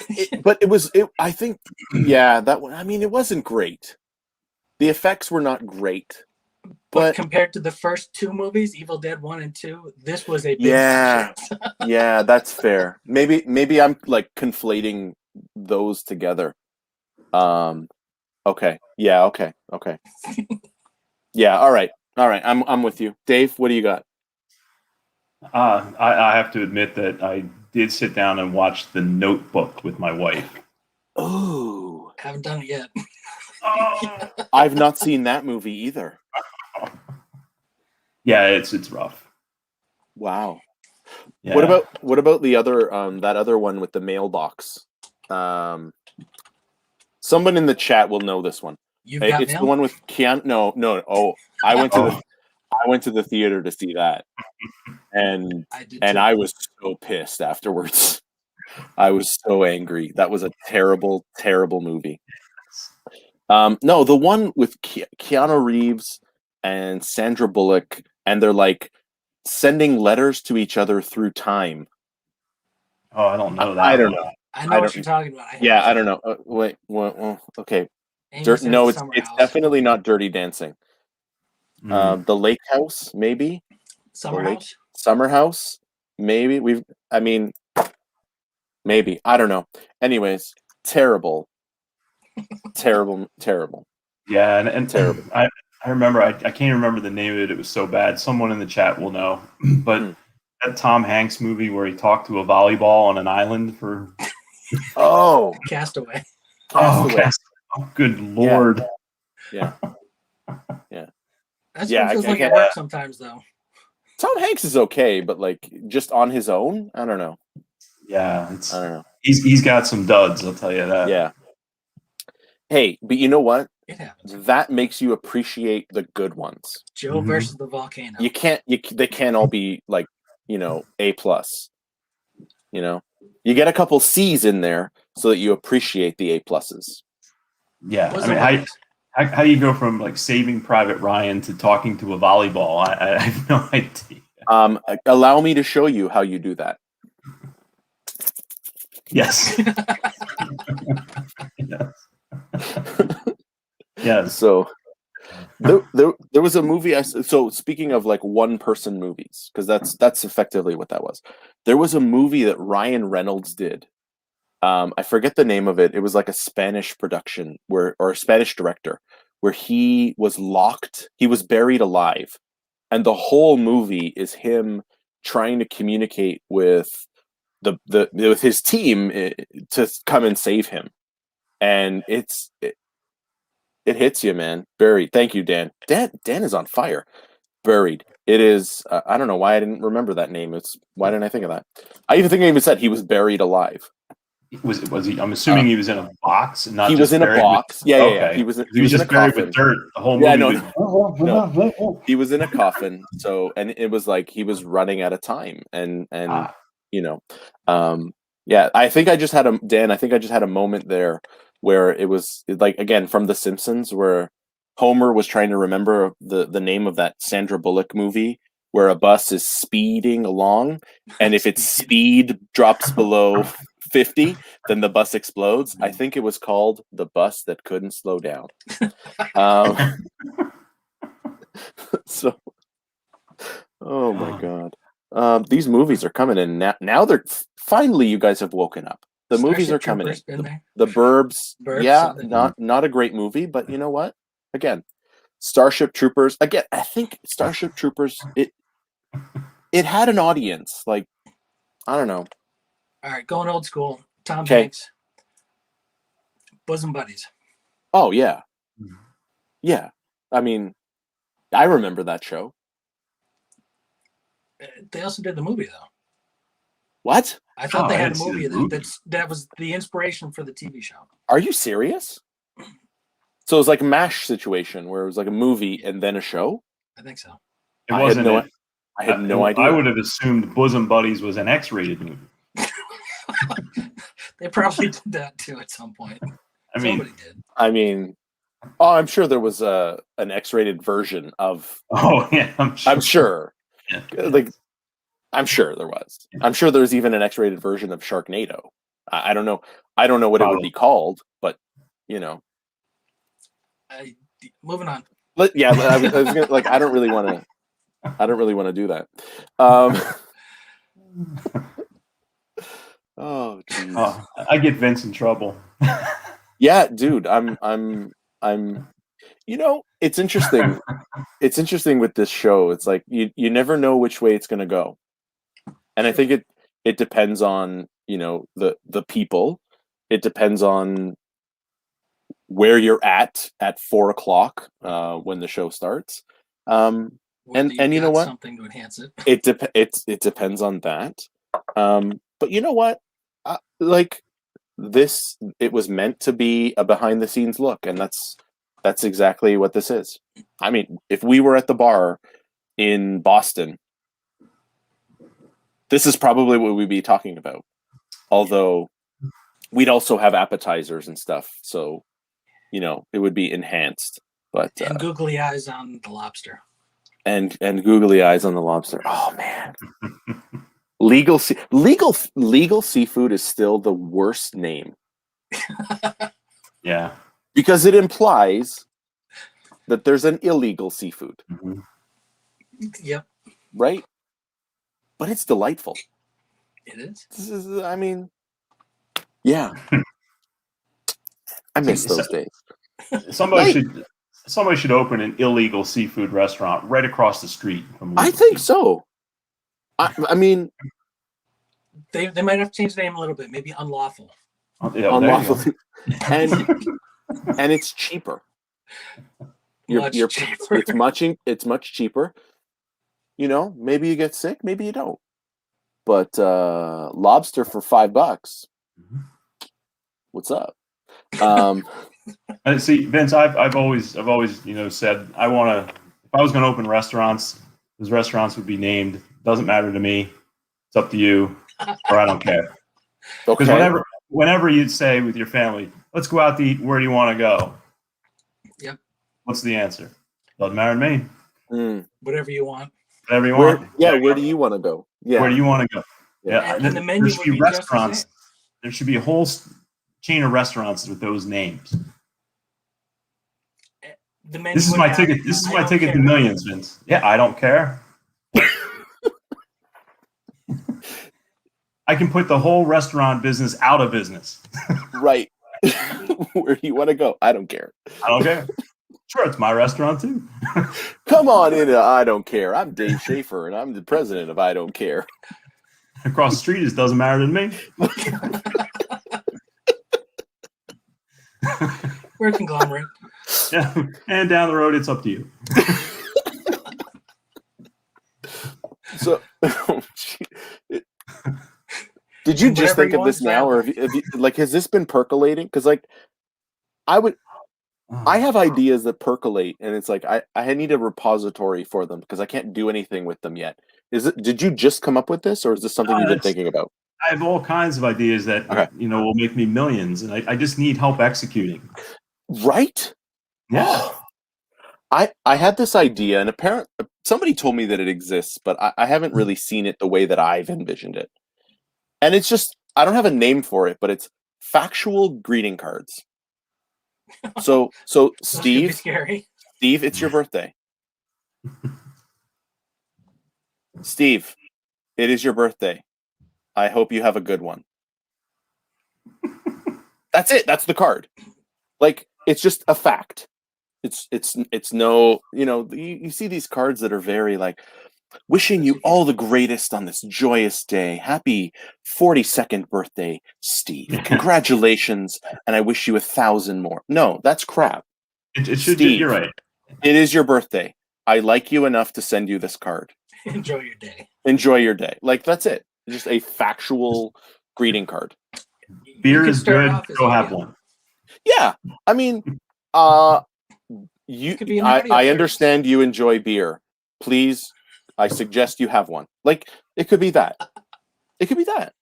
it. But it was. I think. Yeah. That one. I mean, it wasn't great. The effects were not great. But But compared to the first two movies, Evil Dead 1 and 2, this was a big yeah, franchise. yeah, that's fair. Maybe I'm like conflating those together. Okay. Yeah, okay. Yeah, all right. All right. I'm with you. Dave, what do you got? I have to admit that I did sit down and watch The Notebook with my wife. Oh, Haven't done it yet. Oh. I've not seen that movie either. Yeah, it's rough. Wow. Yeah. What about the other that other one with the mailbox? Someone in the chat will know this one. You've got It's mail? the one with Keanu. No. Oh, I went to the theater to see that, and I did too. I was so pissed afterwards. I was so angry. That was a terrible, terrible movie. No, the one with Keanu Reeves and Sandra Bullock, and they're like sending letters to each other through time. Oh, I don't know that. I don't know. I know what you're talking about. I don't know. Wait. Okay. Amy said No, it's Summer House. definitely not Dirty Dancing. Mm. The Lake House, maybe. Summer the House? Summer House, maybe. Maybe. I don't know. Anyways, terrible. Terrible. Yeah, and Terrible. I remember, I can't remember the name of it. It was so bad. Someone in the chat will know. But that Tom Hanks movie where he talked to a volleyball on an island for... Oh. Castaway. Castaway. Oh, good Lord. Yeah. That's Yeah, what it feels I like can't- at work sometimes, though. Tom Hanks is okay, but like just on his own, I don't know. Yeah, I don't know. He's got some duds, I'll tell you that. Yeah. Hey, but you know what? It happens. That makes you appreciate the good ones. Joe versus the volcano. They can't all be like, A+. You get a couple C's in there so that you appreciate the A+. Yeah, What's I mean, the worst? how do you go from like Saving Private Ryan to talking to a volleyball? I have no idea. Allow me to show you how you do that. Yes. Yes. So there was a movie. So speaking of like one person movies, because that's effectively what that was. There was a movie that Ryan Reynolds did. I forget the name of it. It was like a Spanish production or a Spanish director where he was locked. He was buried alive, and the whole movie is him trying to communicate with with his team to come and save him. And it hits you, man. Buried. Thank you, Dan. Dan is on fire. Buried. It is. I don't know why I didn't remember that name. Why didn't I think of that? I even said he was buried alive. Was he? I'm assuming he was in a box, and not he just was in a buried box. With, Yeah. okay. He was just in a buried coffin with dirt. The whole movie. Yeah, no. He was in a coffin. So, and it was like he was running out of time, and yeah. I think I just had a moment there where it was like again from The Simpsons, where Homer was trying to remember the name of that Sandra Bullock movie where a bus is speeding along, and if its speed drops below 50, then the bus explodes. I think it was called The Bus That Couldn't Slow Down. So, oh my God. These movies are coming in now. Now they're finally, you guys have woken up. The movies are coming in. The Burbs, yeah, not a great movie, but you know what? Again, Starship Troopers. Again, I think Starship Troopers. It had an audience. Like, I don't know. All right, going old school. Tom Hanks. Bosom Buddies. Oh yeah, yeah. I mean, I remember that show. They also did the movie though. What? I thought they had a movie that was the inspiration for the TV show. Are you serious? So it was like a MASH situation where it was like a movie and then a show? I think so. It wasn't. I had no idea. I would have assumed Bosom Buddies was an X-rated movie. They probably did that too at some point. I mean, somebody did. I mean, Oh, I'm sure there was an X-rated version of. Oh yeah, I'm sure. Yeah. Like, I'm sure there was. I'm sure there's even an X-rated version of Sharknado. I don't know. I don't know what it would be called, but you know. Moving on. Yeah, I was gonna, like, I don't really want to. I don't really want to do that. Oh, geez. Oh, I get Vince in trouble. Yeah, dude. I'm. You know, it's interesting. It's interesting with this show. It's like you never know which way it's going to go, and I think it depends on the people. It depends on where you're at 4 o'clock when the show starts. Whether And you know what? Something to enhance it. It depends on that. But you know what? Like this, it was meant to be a behind the scenes look, and that's exactly what this is. I mean, if we were at the bar in Boston, this is probably what we'd be talking about. Although we'd also have appetizers and stuff, so it would be enhanced. But and googly eyes on the lobster. And googly eyes on the lobster. Oh man. Legal seafood is still the worst name. Yeah. Because it implies that there's an illegal seafood. Mm-hmm. Yep. Right? But it's delightful. It is. This is, I mean, yeah. I miss those days. Somebody should open an illegal seafood restaurant right across the street from I think so. I mean, they might have to change the name a little bit, maybe unlawful. Unlawful. And it's cheaper. Cheaper. It's much cheaper. Maybe you get sick, maybe you don't. But lobster for $5. Mm-hmm. What's up? See, Vince, I've always said if I was going to open restaurants, those restaurants would be named. Doesn't matter to me. It's up to you, or I don't care. Because whenever you'd say with your family, let's go out to eat, where do you want to go? Yep. What's the answer? Doesn't matter to me. Whatever you want. Whatever you want. Where do you want to go? Yeah. Where do you want to go? Yeah. And the menu should be restaurants. There should be a whole chain of restaurants with those names. The menu this is my ticket. This is my ticket to millions, Vince. Yeah, I don't care. I can put the whole restaurant business out of business. Right. Where do you want to go? I don't care. I don't care. Sure, it's my restaurant too. Come on in. I don't care. I'm Dave Shaffer, and I'm the president of I Don't Care. Across the street, it doesn't matter to me. We're a conglomerate. Yeah, and down the road, it's up to you. So, did you just think of this now, or have you, has this been percolating? Because I have ideas that percolate, and it's like I need a repository for them because I can't do anything with them yet. Did you just come up with this, or is this something you've been thinking about? I have all kinds of ideas that will make me millions, and I just need help executing. Right? Yeah. I had this idea, and apparently somebody told me that it exists, but I haven't really seen it the way that I've envisioned it. And it's just, I don't have a name for it, but it's factual greeting cards. So Steve, scary. Steve, it's your birthday. Steve, it is your birthday. I hope you have a good one. That's it. That's the card. Like, it's just a fact. It's no, you see these cards that are very like, wishing you all the greatest on this joyous day. Happy 42nd birthday, Steve. Congratulations, and I wish you 1,000 more. No, that's crap. It should be, you're right. It is your birthday. I like you enough to send you this card. Enjoy your day. Enjoy your day. Like, that's it. Just a factual greeting card. Beer is good. Go have one. Yeah. I mean, I understand you enjoy beer. Please, I suggest you have one. Like, it could be that. It could be that.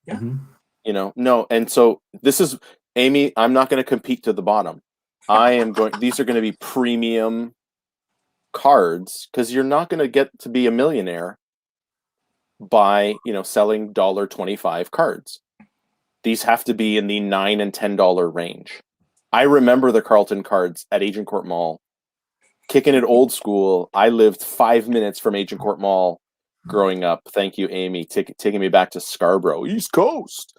Yeah. No. And so this is, Amy, I'm not going to compete to the bottom. These are going to be premium cards because you're not going to get to be a millionaire by selling $1.25 cards. These have to be in the $9 and $10 range. I remember the Carlton cards at Agincourt Mall, kicking it old school. I lived 5 minutes from Agincourt Mall growing up. Thank you, Amy, taking me back to Scarborough, East Coast.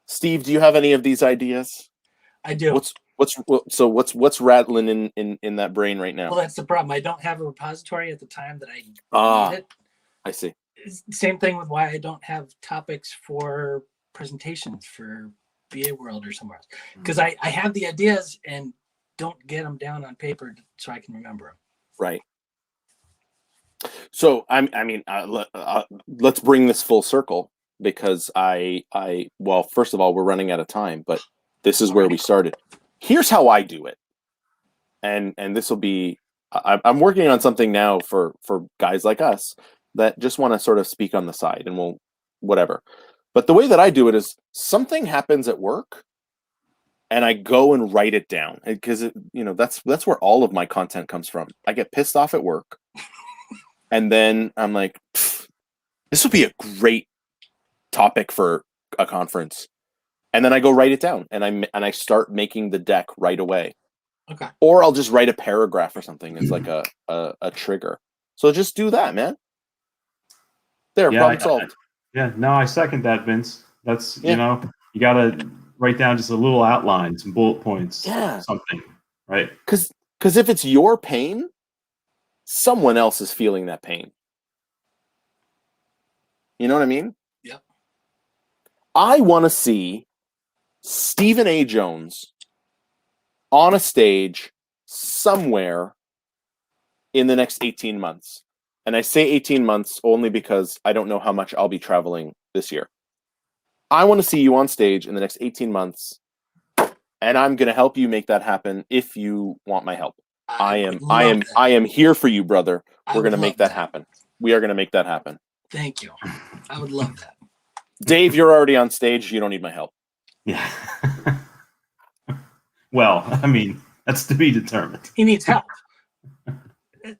Steve, do you have any of these ideas? I do. What's rattling in that brain right now? Well, that's the problem. I don't have a repository at the time that I need it. I see. It's the same thing with why I don't have topics for presentations for BA World or somewhere else. Because I have the ideas and don't get them down on paper so I can remember them. Right. So let's bring this full circle because well, first of all, we're running out of time, but this is where we started. Here's how I do it, and this will be. I'm working on something now for guys like us that just want to sort of speak on the side, and we'll whatever. But the way that I do it is something happens at work, and I go and write it down because that's where all of my content comes from. I get pissed off at work. And then I'm like, this would be a great topic for a conference. And then I go write it down and I start making the deck right away. Okay. Or I'll just write a paragraph or something as like a trigger. So just do that, man. Problem solved. No, I second that, Vince. That's you got to write down just a little outline, some bullet points, something, right? Because if it's your pain, someone else is feeling that pain. You know what I mean? Yep. I want to see Stephen A. Jones on a stage somewhere in the next 18 months. And I say 18 months only because I don't know how much I'll be traveling this year. I want to see you on stage in the next 18 months, and I'm going to help you make that happen if you want my help. I am here for you, brother. We're going to make that happen. We are going to make that happen. Thank you. I would love that. Dave, you're already on stage. You don't need my help. Yeah. Well, I mean, that's to be determined. He needs help.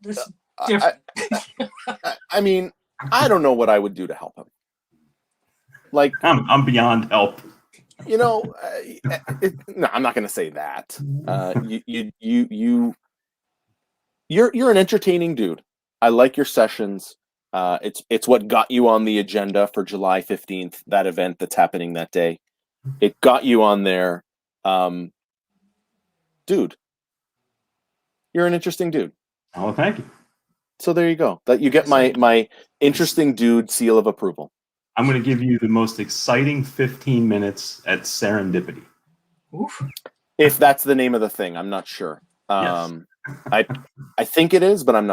This is different. I mean, I don't know what I would do to help him. Like, I'm beyond help. No, I'm not going to say that. You're an entertaining dude. I like your sessions. It's what got you on the agenda for July 15th, that event that's happening that day. It got you on there. Dude, you're an interesting dude. Oh, thank you. So there you go. That you get my interesting dude seal of approval. I'm going to give you the most exciting 15 minutes at Serendipity. Oof. If that's the name of the thing, I'm not sure. Yes. I think it is, but I'm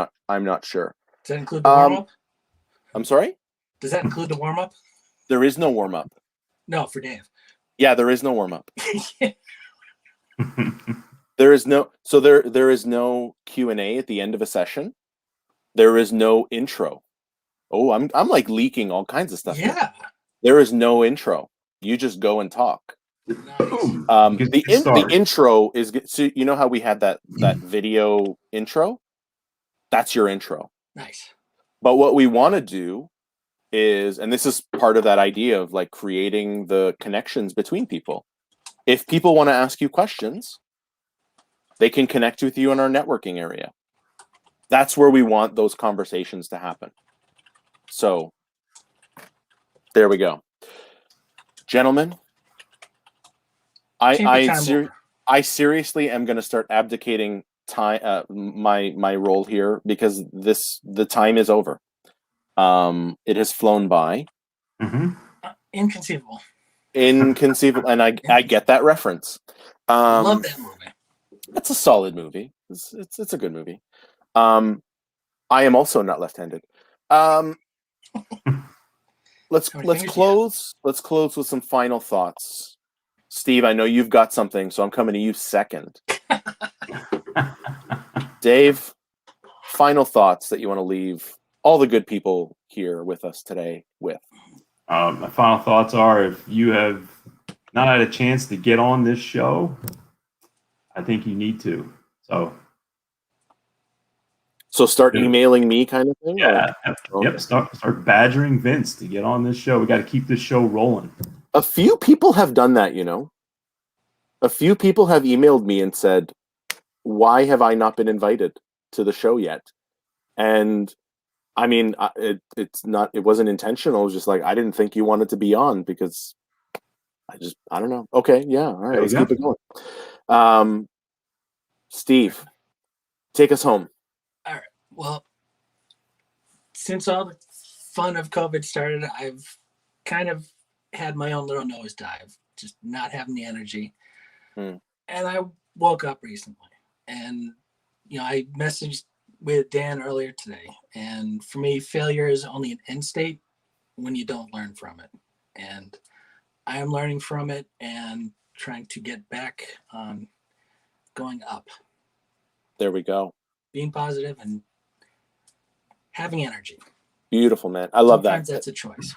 not sure. Does that include the warm-up? I'm sorry? Does that include the warm-up? There is no warm-up. No, for Dave. Yeah, there is no warm-up. There is no Q&A at the end of a session. There is no intro. Oh, I'm like leaking all kinds of stuff. Yeah. Here. There is no intro. You just go and talk. Nice. The intro is, so you know how we had that video intro? That's your intro. Nice. But what we want to do is, and this is part of that idea of like creating the connections between people. If people want to ask you questions, they can connect with you in our networking area. That's where we want those conversations to happen. So there we go. Gentlemen, I seriously am going to start abdicating time my role here because the time is over. It has flown by. Mm-hmm. Inconceivable, and I get that reference. I love that movie. It's a solid movie. It's a good movie. I am also not left-handed. Let's close with some final thoughts. Steve, I know you've got something, so I'm coming to you second. Dave, final thoughts that you want to leave all the good people here with us today with. My final thoughts are: if you have not had a chance to get on this show, I think you need to. So start emailing me, kind of thing. Yeah. Or? Yep. Start badgering Vince to get on this show. We got to keep this show rolling. A few people have done that, you know. A few people have emailed me and said, "Why have I not been invited to the show yet?" And I mean, it wasn't intentional. It was just like, I didn't think you wanted to be on because I don't know. Okay, yeah, all right, let's keep it going. Steve, take us home. All right. Well, since all the fun of COVID started, I've kind of had my own little nosedive, just not having the energy. And I woke up recently, and I messaged with Dan earlier today, and for me, failure is only an end state when you don't learn from it. And I am learning from it and trying to get back on going up. There we go. Being positive and having energy. Beautiful, man. I love Sometimes that. That's a choice.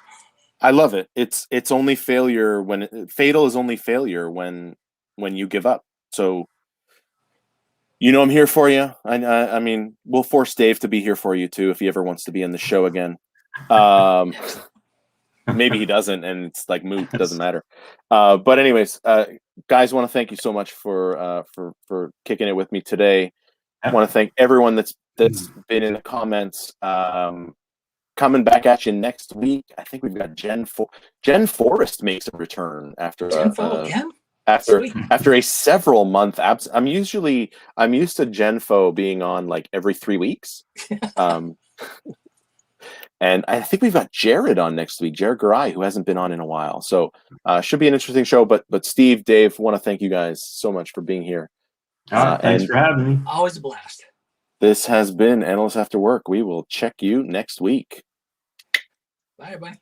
I love it. It's only failure fatal is only failure when you give up. So, I'm here for you. I mean, we'll force Dave to be here for you too if he ever wants to be in the show again. Maybe he doesn't, and it's like moot. Doesn't matter. But anyways, guys, want to thank you so much for kicking it with me today. I want to thank everyone that's been in the comments. Coming back at you next week. I think we've got Jen Forrest makes a return after again? After a several month absence. I'm used to Genfo being on like every 3 weeks. And I think we've got Jared on next week, Jared Garai, who hasn't been on in a while. So should be an interesting show. But Steve, Dave, want to thank you guys so much for being here. Thanks for having me. Always a blast. This has been Analysts After Work. We will check you next week. Bye, everybody.